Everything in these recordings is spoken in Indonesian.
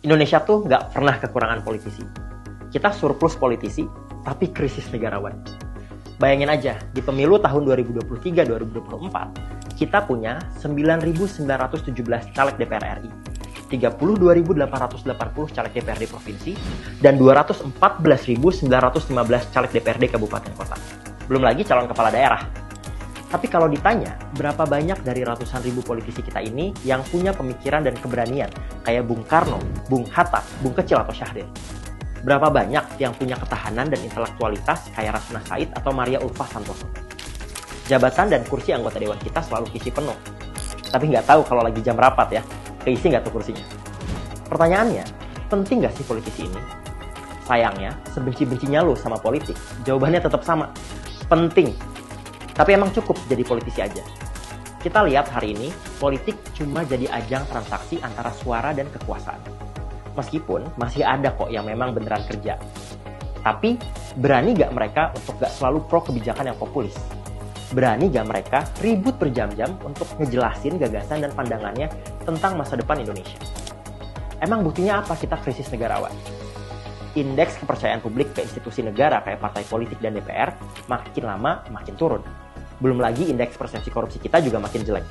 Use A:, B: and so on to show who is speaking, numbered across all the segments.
A: Indonesia tuh nggak pernah kekurangan politisi. Kita surplus politisi, tapi krisis negarawan. Bayangin aja, di pemilu tahun 2023-2024, kita punya 9.917 caleg DPR RI, 32.880 caleg DPRD Provinsi, dan 214.915 caleg DPRD Kabupaten Kota. Belum lagi calon kepala daerah. Tapi kalau ditanya, berapa banyak dari ratusan ribu politisi kita ini yang punya pemikiran dan keberanian kayak Bung Karno, Bung Hatta, Bung Kecil atau Syahrir? Berapa banyak yang punya ketahanan dan intelektualitas kayak Rasuna Said atau Maria Ulfah Santoso? Jabatan dan kursi anggota dewan kita selalu keisi penuh. Tapi nggak tahu kalau lagi jam rapat ya, keisi nggak tuh kursinya? Pertanyaannya, penting nggak sih politisi ini? Sayangnya, sebenci-bencinya lo sama politik, jawabannya tetap sama. Penting. Tapi emang cukup jadi politisi aja. Kita lihat hari ini, politik cuma jadi ajang transaksi antara suara dan kekuasaan. Meskipun masih ada kok yang memang beneran kerja. Tapi berani gak mereka untuk gak selalu pro kebijakan yang populis? Berani gak mereka ribut berjam-jam untuk ngejelasin gagasan dan pandangannya tentang masa depan Indonesia? Emang buktinya apa kita krisis negarawan? Indeks kepercayaan publik ke institusi negara kayak partai politik dan DPR makin lama makin turun. Belum lagi indeks persepsi korupsi kita juga makin jelek.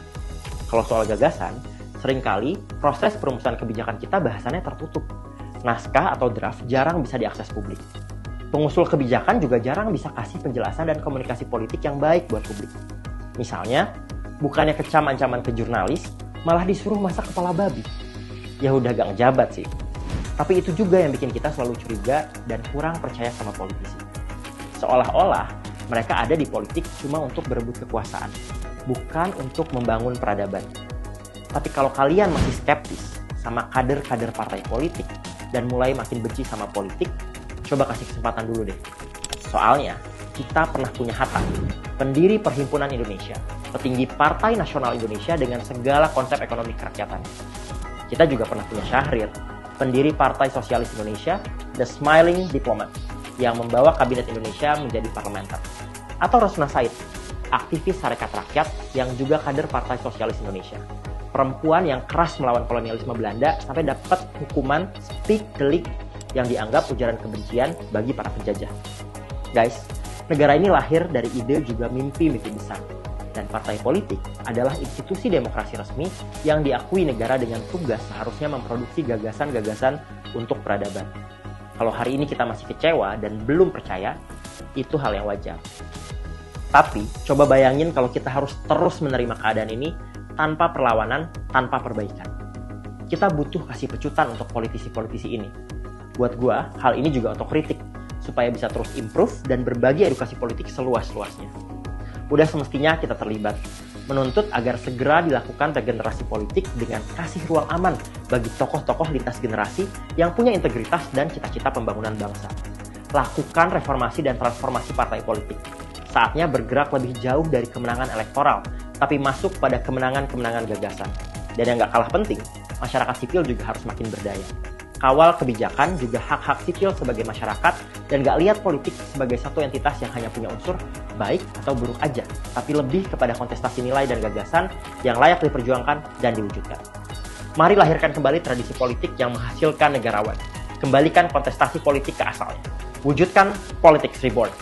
A: Kalau soal gagasan, seringkali proses perumusan kebijakan kita bahasannya tertutup. Naskah atau draft jarang bisa diakses publik. Pengusul kebijakan juga jarang bisa kasih penjelasan dan komunikasi politik yang baik buat publik. Misalnya, bukannya kecam ancaman ke jurnalis, malah disuruh masak kepala babi. Ya udah gak ngejabat sih. Tapi itu juga yang bikin kita selalu curiga dan kurang percaya sama politisi. Seolah-olah mereka ada di politik cuma untuk berebut kekuasaan, bukan untuk membangun peradaban. Tapi kalau kalian masih skeptis sama kader-kader partai politik dan mulai makin benci sama politik, coba kasih kesempatan dulu deh. Soalnya, kita pernah punya Hatta, pendiri Perhimpunan Indonesia, petinggi Partai Nasional Indonesia dengan segala konsep ekonomi kerakyatannya. Kita juga pernah punya Syahrir, pendiri Partai Sosialis Indonesia, The Smiling Diplomat, yang membawa Kabinet Indonesia menjadi parlementer. Atau Rasuna Said, aktivis Sarekat Rakyat yang juga kader Partai Sosialis Indonesia. Perempuan yang keras melawan kolonialisme Belanda sampai dapat hukuman speak delik yang dianggap ujaran kebencian bagi para penjajah. Guys, negara ini lahir dari ide juga mimpi-mimpi besar. Dan partai politik adalah institusi demokrasi resmi yang diakui negara dengan tugas seharusnya memproduksi gagasan-gagasan untuk peradaban. Kalau hari ini kita masih kecewa dan belum percaya, itu hal yang wajar. Tapi, coba bayangin kalau kita harus terus menerima keadaan ini tanpa perlawanan, tanpa perbaikan. Kita butuh kasih pecutan untuk politisi-politisi ini. Buat gua, hal ini juga otokritik, supaya bisa terus improve dan berbagi edukasi politik seluas-luasnya. Udah semestinya kita terlibat, menuntut agar segera dilakukan regenerasi politik dengan kasih ruang aman bagi tokoh-tokoh lintas generasi yang punya integritas dan cita-cita pembangunan bangsa. Lakukan reformasi dan transformasi partai politik. Saatnya bergerak lebih jauh dari kemenangan elektoral, tapi masuk pada kemenangan-kemenangan gagasan. Dan yang gak kalah penting, masyarakat sipil juga harus makin berdaya. Kawal kebijakan juga hak-hak sipil sebagai masyarakat dan gak lihat politik sebagai satu entitas yang hanya punya unsur baik atau buruk aja, tapi lebih kepada kontestasi nilai dan gagasan yang layak diperjuangkan dan diwujudkan. Mari lahirkan kembali tradisi politik yang menghasilkan negarawan. Kembalikan kontestasi politik ke asalnya. Wujudkan Politics Reborn.